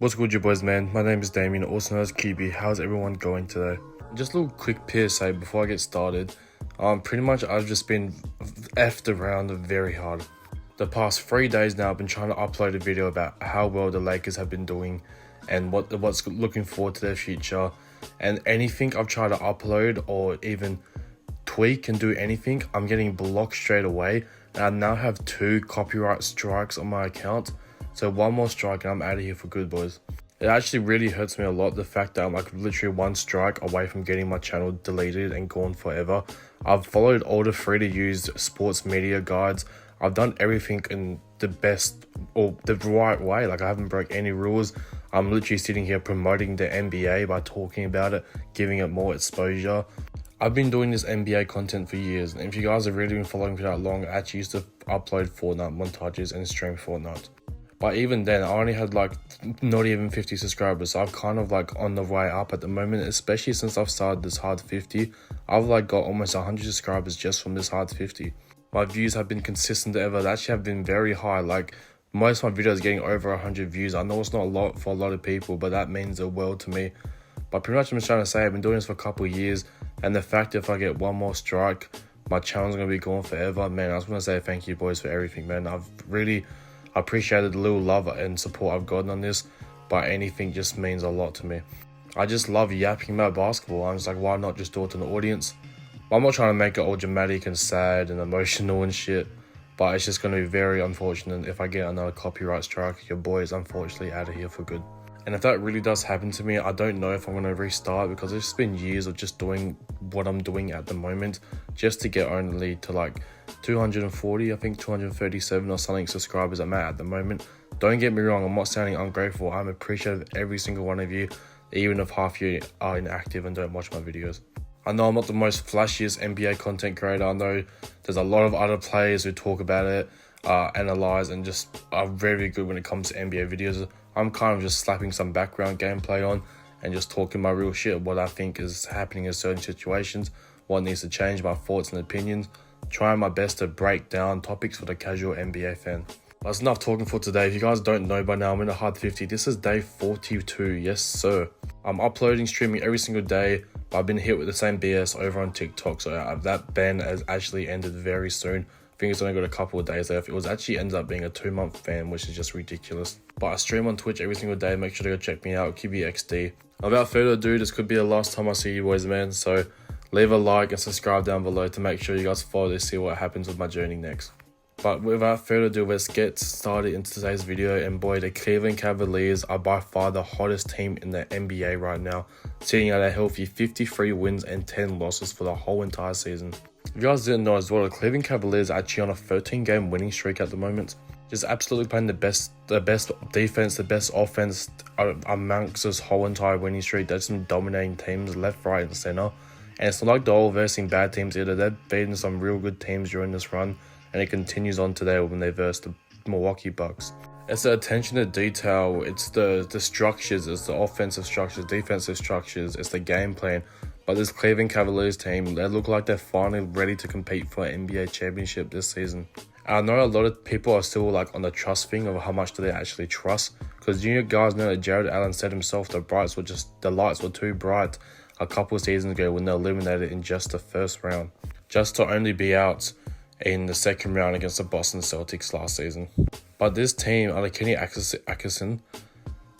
What's good, you boys, man? My name is Damien, also known as QB. How's everyone going today? Just a little quick PSA before I get started. Pretty much I've just been effed around very hard. The past 3 days now I've been trying to upload a video about how well the Lakers have been doing and what's looking forward to their future. And anything I've tried to upload or even tweak and do anything, I'm getting blocked straight away. And I now have 2 copyright strikes on my account. So one more strike and I'm out of here for good, boys. It actually really hurts me a lot, the fact that I'm like literally 1 strike away from getting my channel deleted and gone forever. I've followed all the free to use sports media guides. I've done everything in the best or the right way. Like, I haven't broke any rules. I'm literally sitting here promoting the NBA by talking about it, giving it more exposure. I've been doing this NBA content for years, and if you guys have really been following for that long, I actually used to upload Fortnite montages and stream Fortnite. But even then, I only had like not even 50 subscribers, so I'm kind of like on the way up at the moment, especially since I've started this hard 50. I've like got almost 100 subscribers just from this hard 50. My views have been consistent ever. They actually have been very high. Like, most of my videos getting over 100 views. I know it's not a lot for a lot of people, but that means the world to me. But pretty much I'm just trying to say I've been doing this for a couple of years, and the fact if I get one more strike, my channel's gonna be gone forever. Man, I just want to say thank you, boys, for everything, man. I've really appreciated the little love and support I've gotten on this, but anything just means a lot to me. I just love yapping about basketball. I'm just like, why not just do it to the audience? But I'm not trying to make it all dramatic and sad and emotional and shit, but it's just going to be very unfortunate if I get another copyright strike. Your boy is unfortunately out of here for good. And if that really does happen to me, I don't know if I'm going to restart, because it's been years of just doing what I'm doing at the moment just to get only to like 240, I think 237 or something subscribers I'm at the moment. Don't get me wrong, I'm not sounding ungrateful. I'm appreciative of every single one of you, even if half you are inactive and don't watch my videos. I know I'm not the most flashiest NBA content creator. I know there's a lot of other players who talk about it, analyze, and just are very good when it comes to NBA videos. I'm kind of just slapping some background gameplay on and just talking my real shit, what I think is happening in certain situations, what needs to change, my thoughts and opinions, trying my best to break down topics for the casual NBA fan. That's enough talking for today. If you guys don't know by now, I'm in a hard 50. This is day 42, yes sir. I'm uploading, streaming every single day, but I've been hit with the same BS over on TikTok, so that ban has actually ended very soon. I think it's only got a couple of days left. It was actually ended up being a 2-month ban, which is just ridiculous. But I stream on Twitch every single day. Make sure to go check me out, qybii.yt. Without further ado, this could be the last time I see you boys, man. So leave a like and subscribe down below to make sure you guys follow to see what happens with my journey next. But without further ado, let's get started into today's video. And boy, the Cleveland Cavaliers are by far the hottest team in the NBA right now, sitting at a healthy 53 wins and 10 losses for the whole entire season. If you guys didn't know as well, the Cleveland Cavaliers are actually on a 13-game winning streak at the moment. Just absolutely playing the best defense, the best offense amongst this whole entire winning streak. They're just dominating teams left, right, and center. And it's not like they're all versing bad teams either. They're beating some real good teams during this run, and it continues on today when they verse the Milwaukee Bucks. It's the attention to detail, it's the structures, it's the offensive structures, defensive structures, it's the game plan. But this Cleveland Cavaliers team, they look like they're finally ready to compete for an NBA championship this season. I know a lot of people are still like on the trust thing of how much do they actually trust, because you guys know that Jared Allen said himself the lights were too bright a couple of seasons ago when they eliminated in just the first round, just to only be out in the second round against the Boston Celtics last season. But this team, under Kenny Atkinson,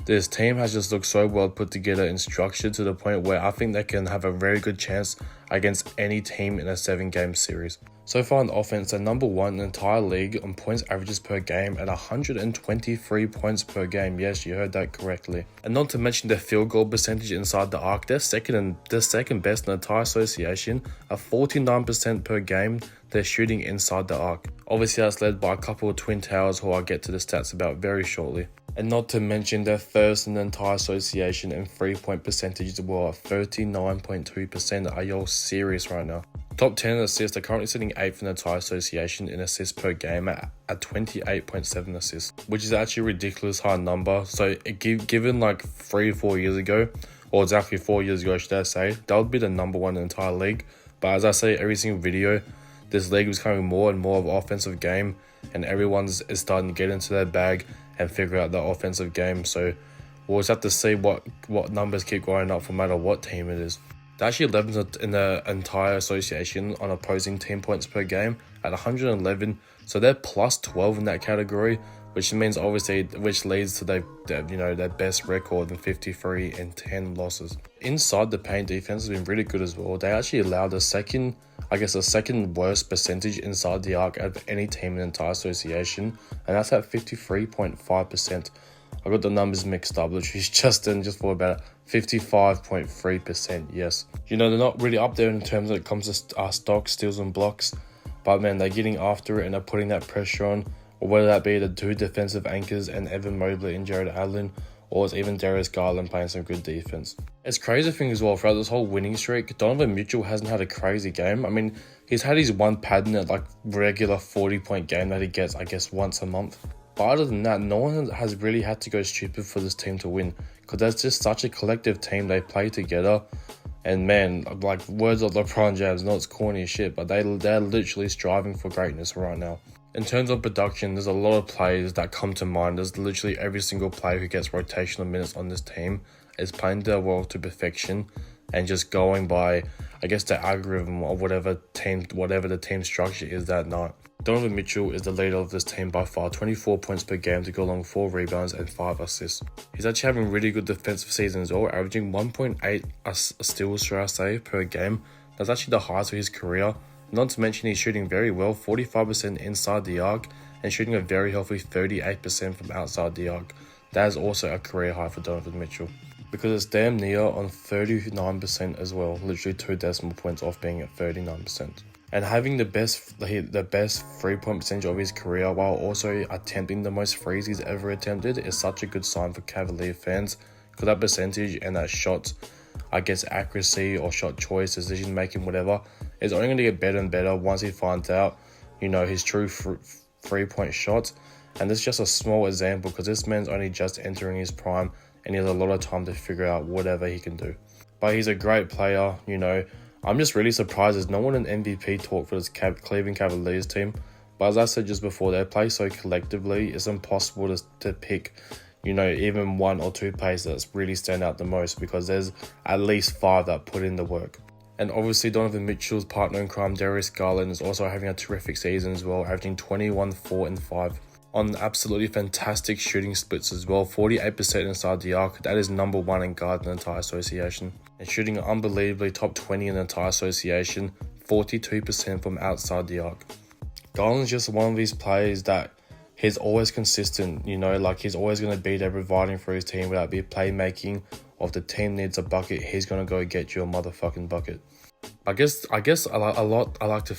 this team has just looked so well put together and structured to the point where I think they can have a very good chance against any team in a 7-game series. So far on offense, they're number 1 in the entire league on points averages per game at 123 points per game. Yes, you heard that correctly. And not to mention their field goal percentage inside the arc. They're second best in the entire association at 49% per game. They're shooting inside the arc. Obviously, that's led by a couple of Twin Towers who I'll get to the stats about very shortly. And not to mention they're first in the entire association in 3-point percentage as well at 39.2%. Are y'all serious right now? Top 10 assists, they're currently sitting 8th in the entire association in assists per game at 28.7 assists, which is actually a ridiculous high number. So given like 3 or 4 years ago, or exactly 4 years ago should I say, that would be the number 1 in the entire league. But as I say every single video, this league is becoming more and more of an offensive game, and everyone's starting to get into their bag and figure out the offensive game. So We'll just have to see what numbers keep going up no matter what team it is. They're actually 11th in the entire association on opposing team points per game at 111, so they're plus 12 in that category, which means obviously, which leads to their best record in 53 and 10 losses. Inside the paint, defense has been really good as well. They actually allowed the second worst percentage inside the arc out of any team in the entire association, and that's at 53.5%. I got the numbers mixed up, which is just for about 55.3%. Yes, they're not really up there in terms when it comes to stocks, steals, and blocks, but man, they're getting after it and they're putting that pressure on. Or whether that be the two defensive anchors and Evan Mobley and Jared Allen, or it's even Darius Garland playing some good defense. It's crazy thing as well, throughout this whole winning streak, Donovan Mitchell hasn't had a crazy game. I mean, he's had his one pattern at like regular 40-point game that he gets, I guess, once a month. But other than that, no one has really had to go stupid for this team to win, because there's just such a collective team. They play together, and man, like words of LeBron James, not it's corny as shit, but they're literally striving for greatness right now. In terms of production, there's a lot of players that come to mind. There's literally every single player who gets rotational minutes on this team is playing their role to perfection and just going by, I guess, the algorithm of whatever the team structure is that night. Donovan Mitchell is the leader of this team by far, 24 points per game to go along 4 rebounds and 5 assists. He's actually having really good defensive season as well, averaging 1.8 steals, should I say, per game. That's actually the highest of his career. Not to mention he's shooting very well, 45% inside the arc, and shooting a very healthy 38% from outside the arc. That is also a career high for Donovan Mitchell, because it's damn near on 39% as well, literally 2 decimal points off being at 39%. And having the best 3-point percentage of his career while also attempting the most threes he's ever attempted is such a good sign for Cavalier fans, because that percentage and that shot, I guess, accuracy or shot choice, decision making, whatever, is only going to get better and better once he finds out, his true 3-point shot. And this is just a small example, because this man's only just entering his prime and he has a lot of time to figure out whatever he can do. But he's a great player, I'm just really surprised there's no one in MVP talk for this Cleveland Cavaliers team. But as I said just before, they play so collectively, it's impossible to pick, even 1 or 2 players that really stand out the most, because there's at least 5 that put in the work. And obviously Donovan Mitchell's partner in crime, Darius Garland, is also having a terrific season as well, averaging 21, 4, and 5 on absolutely fantastic shooting splits as well, 48% inside the arc. That is number 1 in guard in the entire association. And shooting unbelievably top 20 in the entire association, 42% from outside the arc. Garland's just one of these players that he's always consistent, he's always going to be there providing for his team without be playmaking. Or if the team needs a bucket, he's going to go get you a motherfucking bucket. I guess I like to